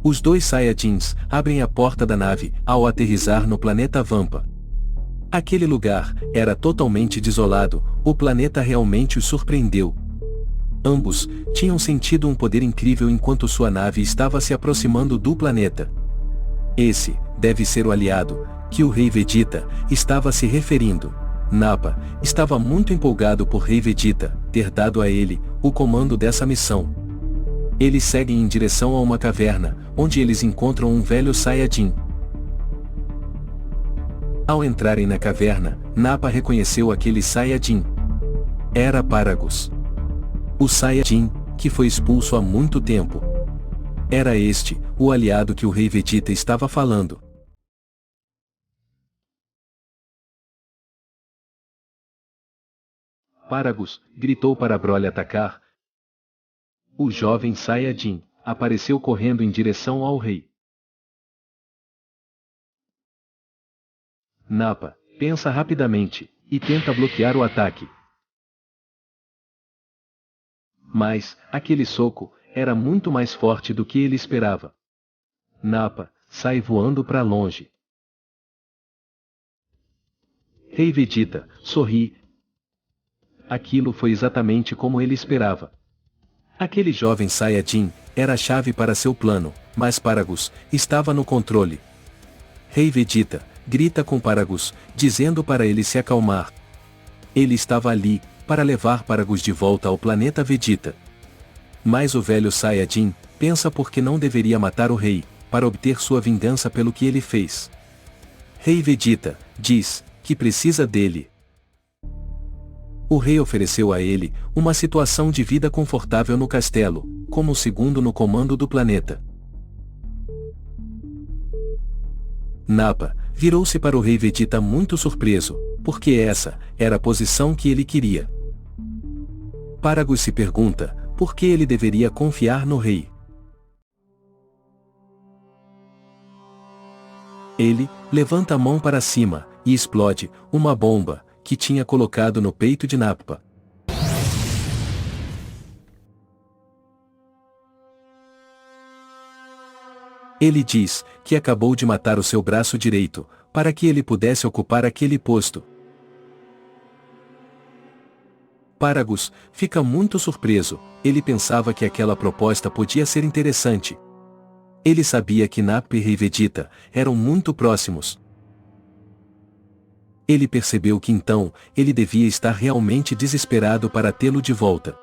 Os dois Saiyajins abrem a porta da nave ao aterrissar no planeta Vampa. Aquele lugar era totalmente desolado, o planeta realmente os surpreendeu. Ambos tinham sentido um poder incrível enquanto sua nave estava se aproximando do planeta. Esse deve ser o aliado que o Rei Vegeta estava se referindo. Nappa estava muito empolgado por Rei Vegeta ter dado a ele o comando dessa missão. Eles seguem em direção a uma caverna, onde eles encontram um velho Saiyajin. Ao entrarem na caverna, Nappa reconheceu aquele Saiyajin. Era Paragus. O Saiyajin, que foi expulso há muito tempo. Era este, o aliado que o Rei Vegeta estava falando. Paragus gritou para Broly atacar. O jovem Saiyajin apareceu correndo em direção ao rei. Nappa pensa rapidamente e tenta bloquear o ataque. Mas aquele soco era muito mais forte do que ele esperava. Nappa sai voando para longe. Rei Vegeta sorri. Aquilo foi exatamente como ele esperava. Aquele jovem Saiyajin era a chave para seu plano, mas Paragus estava no controle. Rei Vegeta grita com Paragus, dizendo para ele se acalmar. Ele estava ali para levar Paragus de volta ao planeta Vegeta. Mas o velho Saiyajin pensa porque não deveria matar o rei, para obter sua vingança pelo que ele fez. Rei Vegeta diz que precisa dele. O rei ofereceu a ele uma situação de vida confortável no castelo, como o segundo no comando do planeta. Nappa virou-se para o Rei Vegeta muito surpreso, porque essa era a posição que ele queria. Paragus se pergunta por que ele deveria confiar no rei. Ele levanta a mão para cima e explode uma bomba que tinha colocado no peito de Nappa. Ele diz que acabou de matar o seu braço direito, para que ele pudesse ocupar aquele posto. Paragus fica muito surpreso, ele pensava que aquela proposta podia ser interessante. Ele sabia que Nappa e Rei Vegeta eram muito próximos. Ele percebeu que então, ele devia estar realmente desesperado para tê-lo de volta.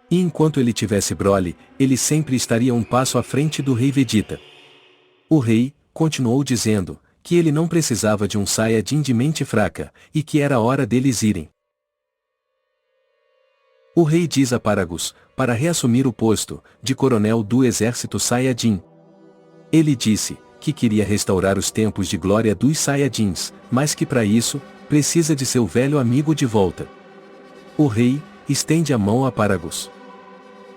E enquanto ele tivesse Broly, ele sempre estaria um passo à frente do Rei Vegeta. O rei continuou dizendo que ele não precisava de um Saiyajin de mente fraca, e que era hora deles irem. O rei diz a Paragus para reassumir o posto de coronel do exército Saiyajin. Ele disse que queria restaurar os tempos de glória dos Saiyajins, mas que para isso, precisa de seu velho amigo de volta. O rei estende a mão a Paragus.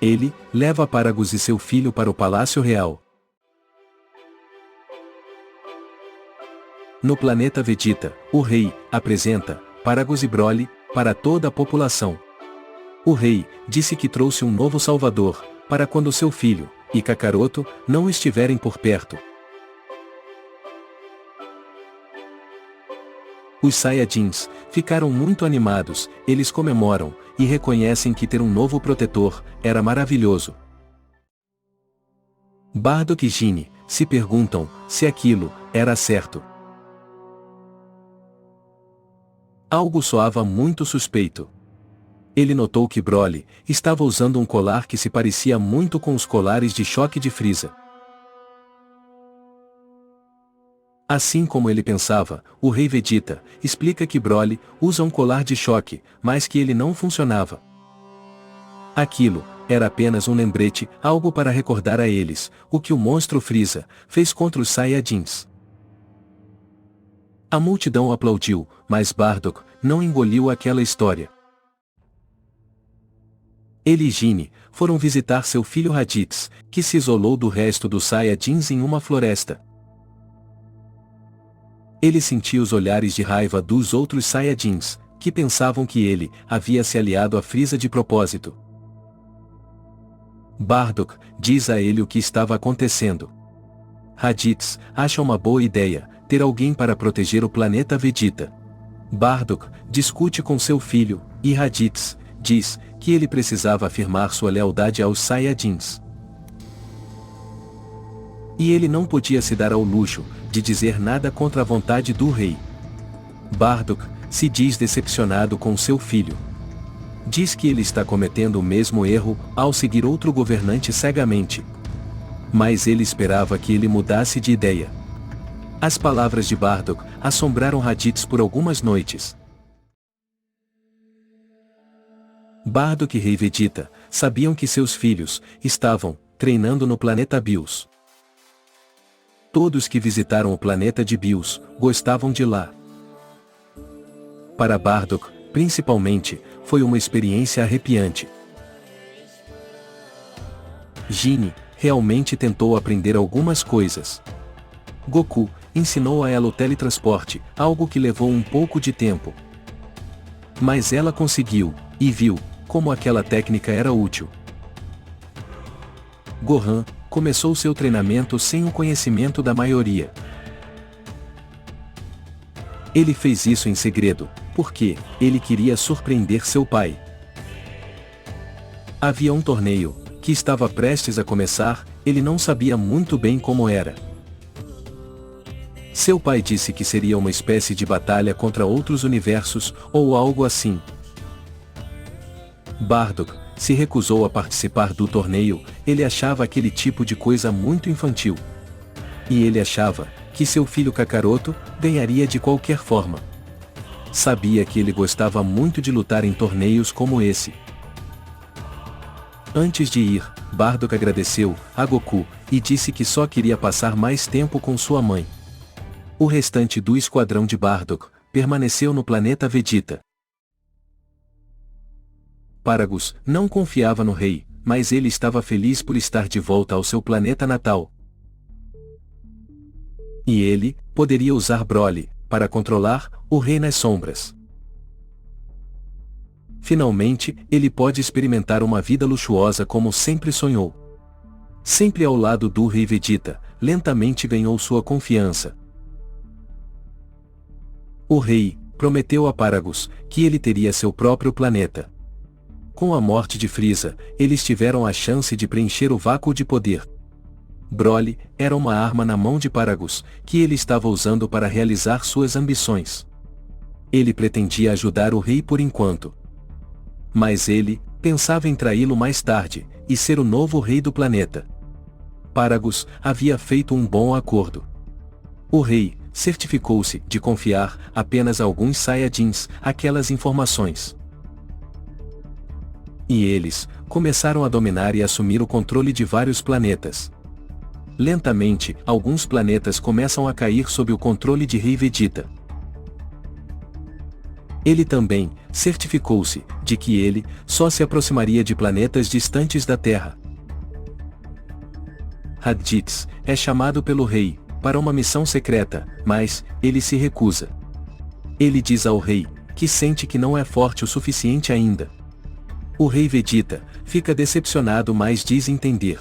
Ele leva Paragus e seu filho para o Palácio Real. No planeta Vegeta, o rei apresenta Paragus e Broly para toda a população. O rei disse que trouxe um novo salvador, para quando seu filho e Kakaroto não estiverem por perto. Os Saiyajins ficaram muito animados, eles comemoram e reconhecem que ter um novo protetor era maravilhoso. Bardock e Gine se perguntam se aquilo era certo. Algo soava muito suspeito. Ele notou que Broly estava usando um colar que se parecia muito com os colares de choque de Frieza. Assim como ele pensava, o Rei Vegeta explica que Broly usa um colar de choque, mas que ele não funcionava. Aquilo era apenas um lembrete, algo para recordar a eles o que o monstro Frieza fez contra os Saiyajins. A multidão aplaudiu, mas Bardock não engoliu aquela história. Ele e Gine foram visitar seu filho Raditz, que se isolou do resto dos Saiyajins em uma floresta. Ele sentia os olhares de raiva dos outros Saiyajins, que pensavam que ele havia se aliado a Frieza de propósito. Bardock diz a ele o que estava acontecendo. Raditz acha uma boa ideia ter alguém para proteger o planeta Vegeta. Bardock discute com seu filho, e Raditz diz que ele precisava afirmar sua lealdade aos Saiyajins. E ele não podia se dar ao luxo de dizer nada contra a vontade do rei. Bardock se diz decepcionado com seu filho. Diz que ele está cometendo o mesmo erro ao seguir outro governante cegamente. Mas ele esperava que ele mudasse de ideia. As palavras de Bardock assombraram Raditz por algumas noites. Bardock e Rei Vegeta sabiam que seus filhos estavam treinando no planeta Bills. Todos que visitaram o planeta de Bills gostavam de lá. Para Bardock, principalmente, foi uma experiência arrepiante. Gine realmente tentou aprender algumas coisas. Goku ensinou a ela o teletransporte, algo que levou um pouco de tempo. Mas ela conseguiu, e viu como aquela técnica era útil. Gohan começou seu treinamento sem o conhecimento da maioria. Ele fez isso em segredo, porque ele queria surpreender seu pai. Havia um torneio que estava prestes a começar, ele não sabia muito bem como era. Seu pai disse que seria uma espécie de batalha contra outros universos, ou algo assim. Bardock se recusou a participar do torneio, ele achava aquele tipo de coisa muito infantil. E ele achava que seu filho Kakaroto ganharia de qualquer forma. Sabia que ele gostava muito de lutar em torneios como esse. Antes de ir, Bardock agradeceu a Goku e disse que só queria passar mais tempo com sua mãe. O restante do esquadrão de Bardock permaneceu no planeta Vegeta. Paragus não confiava no rei, mas ele estava feliz por estar de volta ao seu planeta natal. E ele poderia usar Broly para controlar o Rei nas Sombras. Finalmente, ele pode experimentar uma vida luxuosa como sempre sonhou. Sempre ao lado do Rei Vegeta, lentamente ganhou sua confiança. O rei prometeu a Paragus que ele teria seu próprio planeta. Com a morte de Frieza, eles tiveram a chance de preencher o vácuo de poder. Broly era uma arma na mão de Paragus, que ele estava usando para realizar suas ambições. Ele pretendia ajudar o rei por enquanto. Mas ele pensava em traí-lo mais tarde, e ser o novo rei do planeta. Paragus havia feito um bom acordo. O rei certificou-se de confiar apenas a alguns Saiyajins aquelas informações. E eles começaram a dominar e assumir o controle de vários planetas. Lentamente, alguns planetas começam a cair sob o controle de Rei Vegeta. Ele também certificou-se de que ele só se aproximaria de planetas distantes da Terra. Raditz é chamado pelo rei para uma missão secreta, mas ele se recusa. Ele diz ao rei que sente que não é forte o suficiente ainda. O Rei Vegeta fica decepcionado, mas diz entender.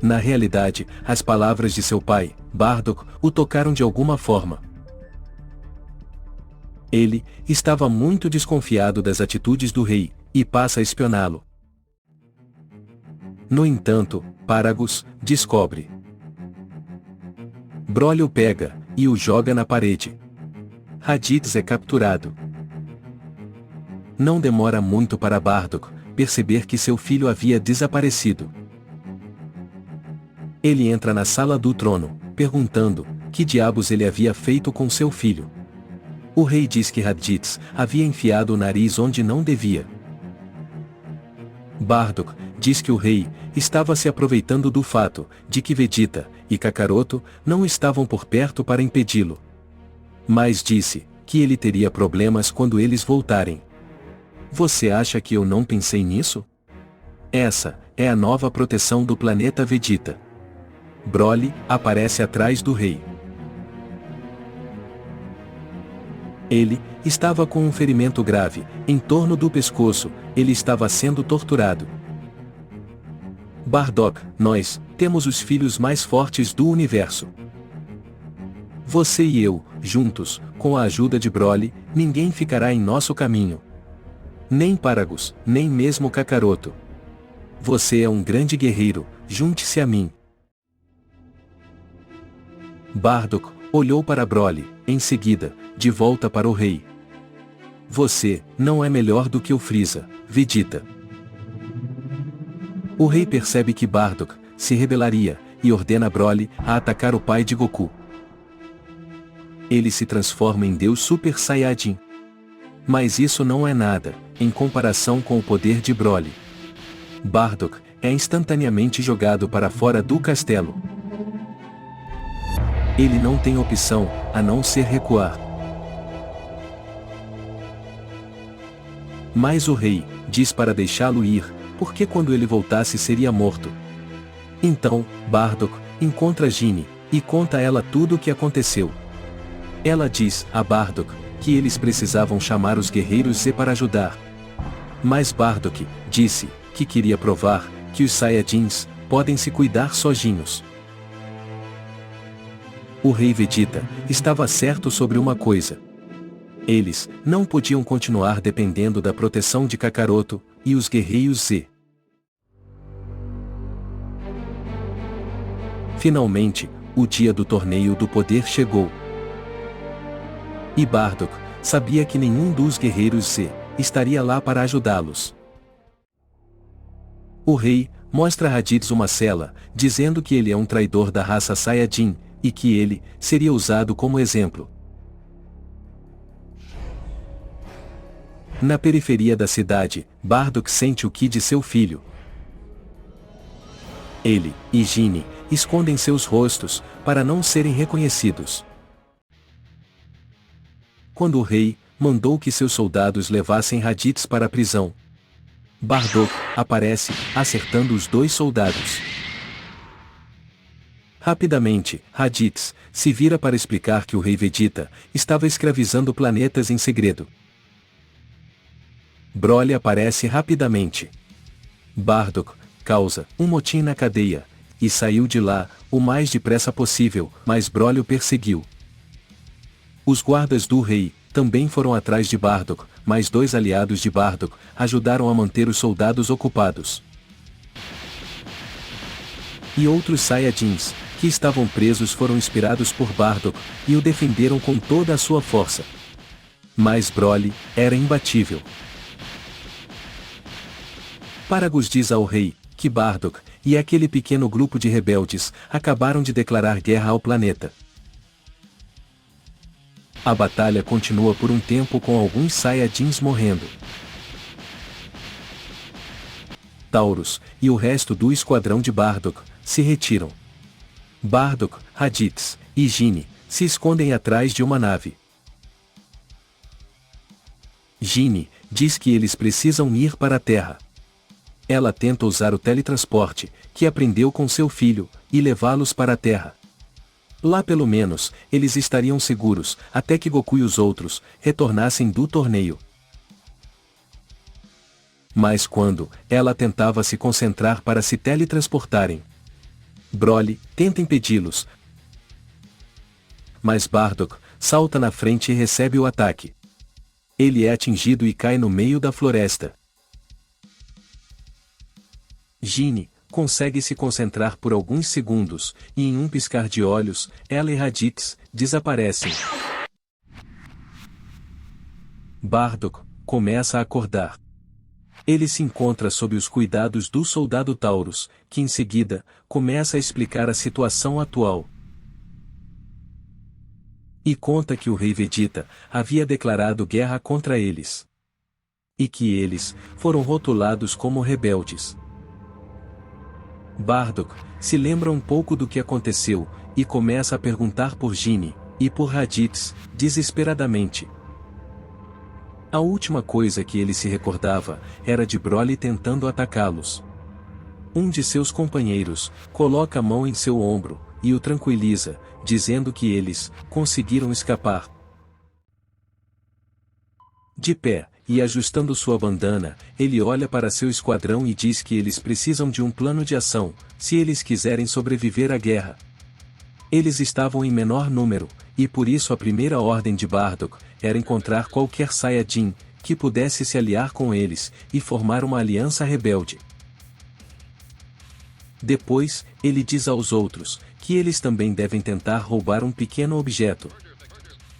Na realidade, as palavras de seu pai, Bardock, o tocaram de alguma forma. Ele estava muito desconfiado das atitudes do rei, e passa a espioná-lo. No entanto, Paragus descobre. Broly o pega e o joga na parede. Raditz é capturado. Não demora muito para Bardock perceber que seu filho havia desaparecido. Ele entra na sala do trono, perguntando que diabos ele havia feito com seu filho. O rei diz que Raditz havia enfiado o nariz onde não devia. Bardock diz que o rei estava se aproveitando do fato de que Vegeta e Kakaroto não estavam por perto para impedi-lo. Mas disse que ele teria problemas quando eles voltarem. Você acha que eu não pensei nisso? Essa é a nova proteção do planeta Vegeta. Broly aparece atrás do rei. Ele estava com um ferimento grave em torno do pescoço, ele estava sendo torturado. Bardock, nós temos os filhos mais fortes do universo. Você e eu, juntos, com a ajuda de Broly, ninguém ficará em nosso caminho. Nem Paragus, nem mesmo Kakaroto. Você é um grande guerreiro, junte-se a mim. Bardock olhou para Broly, em seguida, de volta para o rei. Você não é melhor do que o Frieza, Vegeta. O rei percebe que Bardock se rebelaria e ordena Broly a atacar o pai de Goku. Ele se transforma em Deus Super Saiyajin. Mas isso não é nada, em comparação com o poder de Broly. Bardock é instantaneamente jogado para fora do castelo. Ele não tem opção, a não ser recuar. Mas o rei diz para deixá-lo ir, porque quando ele voltasse seria morto. Então, Bardock encontra Ginny e conta a ela tudo o que aconteceu. Ela diz a Bardock que eles precisavam chamar os guerreiros Z para ajudar. Mas Bardock disse que queria provar que os Saiyajins podem se cuidar sozinhos. O rei Vegeta estava certo sobre uma coisa. Eles não podiam continuar dependendo da proteção de Kakaroto e os guerreiros Z. Finalmente, o dia do torneio do poder chegou. E Bardock sabia que nenhum dos guerreiros Z estaria lá para ajudá-los. O rei mostra a Raditz uma cela, dizendo que ele é um traidor da raça Saiyajin, e que ele seria usado como exemplo. Na periferia da cidade, Bardock sente o ki de seu filho. Ele e Ginny escondem seus rostos, para não serem reconhecidos. Quando o rei mandou que seus soldados levassem Raditz para a prisão, Bardock aparece, acertando os dois soldados. Rapidamente, Raditz se vira para explicar que o rei Vegeta estava escravizando planetas em segredo. Broly aparece rapidamente. Bardock causa um motim na cadeia, e saiu de lá o mais depressa possível, mas Broly o perseguiu. Os guardas do rei também foram atrás de Bardock, mas dois aliados de Bardock ajudaram a manter os soldados ocupados. E outros Saiyajins que estavam presos foram inspirados por Bardock e o defenderam com toda a sua força. Mas Broly era imbatível. Paragus diz ao rei que Bardock e aquele pequeno grupo de rebeldes acabaram de declarar guerra ao planeta. A batalha continua por um tempo com alguns Saiyajins morrendo. Taurus e o resto do esquadrão de Bardock se retiram. Bardock, Raditz e Ginny se escondem atrás de uma nave. Ginny diz que eles precisam ir para a Terra. Ela tenta usar o teletransporte, que aprendeu com seu filho, e levá-los para a Terra. Lá pelo menos, eles estariam seguros, até que Goku e os outros retornassem do torneio. Mas quando ela tentava se concentrar para se teletransportarem, Broly tenta impedi-los. Mas Bardock salta na frente e recebe o ataque. Ele é atingido e cai no meio da floresta. Ginny consegue se concentrar por alguns segundos, e em um piscar de olhos, ela e Raditz desaparecem. Bardock começa a acordar. Ele se encontra sob os cuidados do soldado Taurus, que em seguida começa a explicar a situação atual. E conta que o rei Vegeta havia declarado guerra contra eles. E que eles foram rotulados como rebeldes. Bardock se lembra um pouco do que aconteceu, e começa a perguntar por Ginny e por Raditz, desesperadamente. A última coisa que ele se recordava era de Broly tentando atacá-los. Um de seus companheiros coloca a mão em seu ombro e o tranquiliza, dizendo que eles conseguiram escapar. De pé, e ajustando sua bandana, ele olha para seu esquadrão e diz que eles precisam de um plano de ação, se eles quiserem sobreviver à guerra. Eles estavam em menor número, e por isso a primeira ordem de Bardock era encontrar qualquer Saiyajin que pudesse se aliar com eles e formar uma aliança rebelde. Depois, ele diz aos outros que eles também devem tentar roubar um pequeno objeto.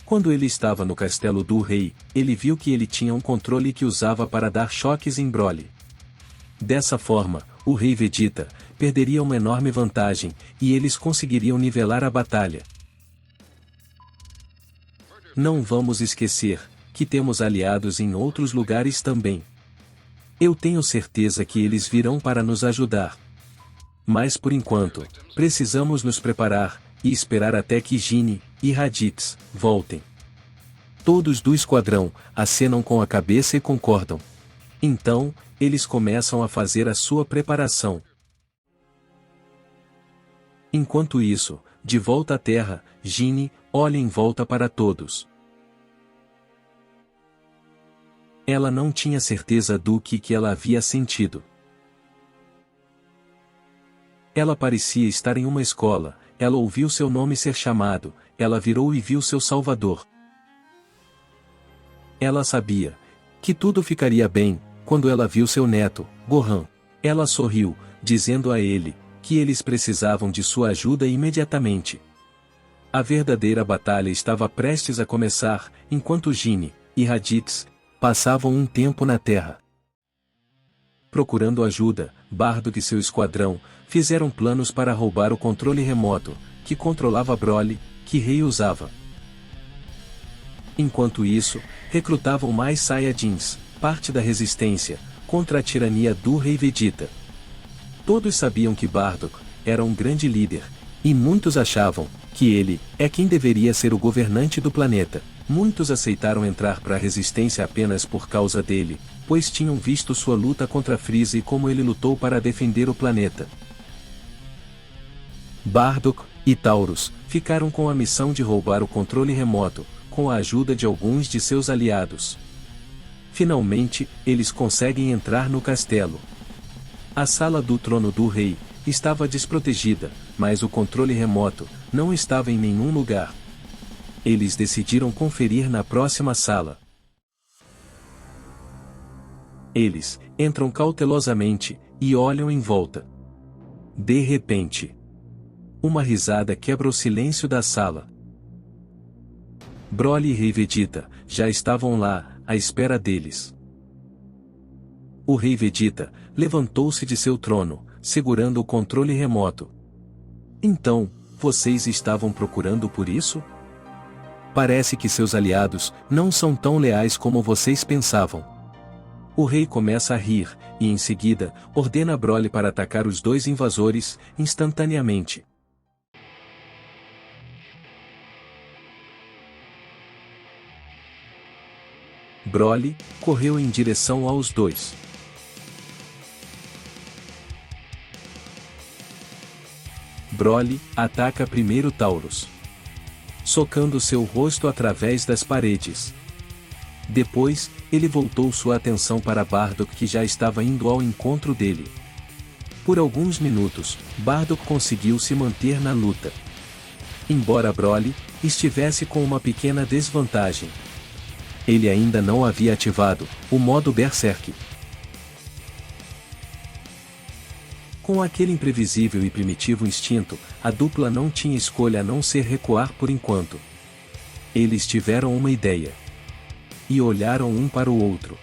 Quando ele estava no castelo do rei, ele viu que ele tinha um controle que usava para dar choques em Broly. Dessa forma, o rei Vegeta perderia uma enorme vantagem, e eles conseguiriam nivelar a batalha. Não vamos esquecer que temos aliados em outros lugares também. Eu tenho certeza que eles virão para nos ajudar. Mas por enquanto, precisamos nos preparar e esperar até que Gine e Raditz voltem. Todos do esquadrão acenam com a cabeça e concordam. Então, eles começam a fazer a sua preparação. Enquanto isso, de volta à Terra, Gine olha em volta para todos. Ela não tinha certeza do que ela havia sentido. Ela parecia estar em uma escola, ela ouviu seu nome ser chamado, ela virou e viu seu salvador. Ela sabia que tudo ficaria bem quando ela viu seu neto, Gohan. Ela sorriu, dizendo a ele que eles precisavam de sua ajuda imediatamente. A verdadeira batalha estava prestes a começar, enquanto Gine e Raditz passavam um tempo na Terra. Procurando ajuda, Bardock e seu esquadrão fizeram planos para roubar o controle remoto, que controlava Broly, que Rei usava. Enquanto isso, recrutavam mais Saiyajins, parte da resistência, contra a tirania do Rei Vegeta. Todos sabiam que Bardock era um grande líder, e muitos achavam que ele é quem deveria ser o governante do planeta. Muitos aceitaram entrar para a resistência apenas por causa dele, pois tinham visto sua luta contra Freeza e como ele lutou para defender o planeta. Bardock e Taurus ficaram com a missão de roubar o controle remoto, com a ajuda de alguns de seus aliados. Finalmente, eles conseguem entrar no castelo. A sala do trono do rei estava desprotegida, mas o controle remoto não estava em nenhum lugar. Eles decidiram conferir na próxima sala. Eles entram cautelosamente e olham em volta. De repente, uma risada quebra o silêncio da sala. Broly e Rei Vegeta já estavam lá, à espera deles. O Rei Vegeta levantou-se de seu trono, segurando o controle remoto. Então, vocês estavam procurando por isso? Parece que seus aliados não são tão leais como vocês pensavam. O rei começa a rir, e em seguida, ordena Broly para atacar os dois invasores, instantaneamente. Broly correu em direção aos dois. Broly ataca primeiro Taurus, socando seu rosto através das paredes. Depois, ele voltou sua atenção para Bardock, que já estava indo ao encontro dele. Por alguns minutos, Bardock conseguiu se manter na luta. Embora Broly estivesse com uma pequena desvantagem, ele ainda não havia ativado o modo Berserk. Com aquele imprevisível e primitivo instinto, a dupla não tinha escolha a não ser recuar por enquanto. Eles tiveram uma ideia. E olharam um para o outro.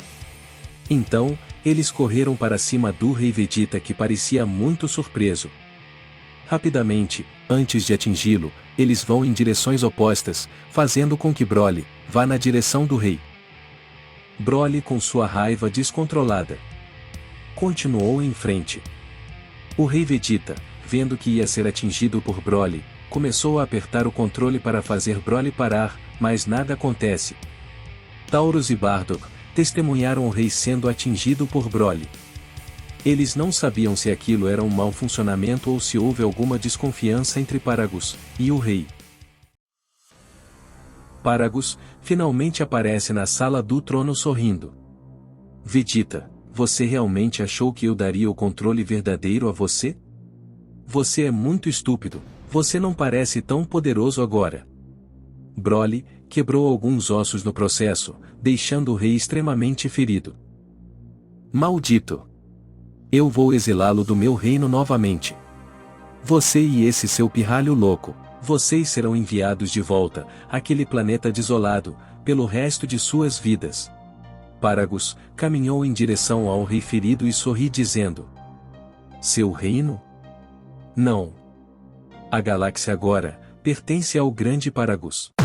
Então, eles correram para cima do Rei Vegeta, que parecia muito surpreso. Rapidamente, antes de atingi-lo, eles vão em direções opostas, fazendo com que Broly vá na direção do rei. Broly, com sua raiva descontrolada, continuou em frente. O Rei Vegeta, vendo que ia ser atingido por Broly, começou a apertar o controle para fazer Broly parar, mas nada acontece. Taurus e Bardock testemunharam o rei sendo atingido por Broly. Eles não sabiam se aquilo era um mau funcionamento ou se houve alguma desconfiança entre Paragus e o rei. Paragus finalmente aparece na sala do trono sorrindo. Vegeta, você realmente achou que eu daria o controle verdadeiro a você? Você é muito estúpido, você não parece tão poderoso agora. Broly quebrou alguns ossos no processo, deixando o rei extremamente ferido. Maldito! Eu vou exilá-lo do meu reino novamente. Você e esse seu pirralho louco, vocês serão enviados de volta àquele planeta desolado, pelo resto de suas vidas. Paragus caminhou em direção ao rei ferido e sorri dizendo: Seu reino? Não. A galáxia agora pertence ao grande Paragus.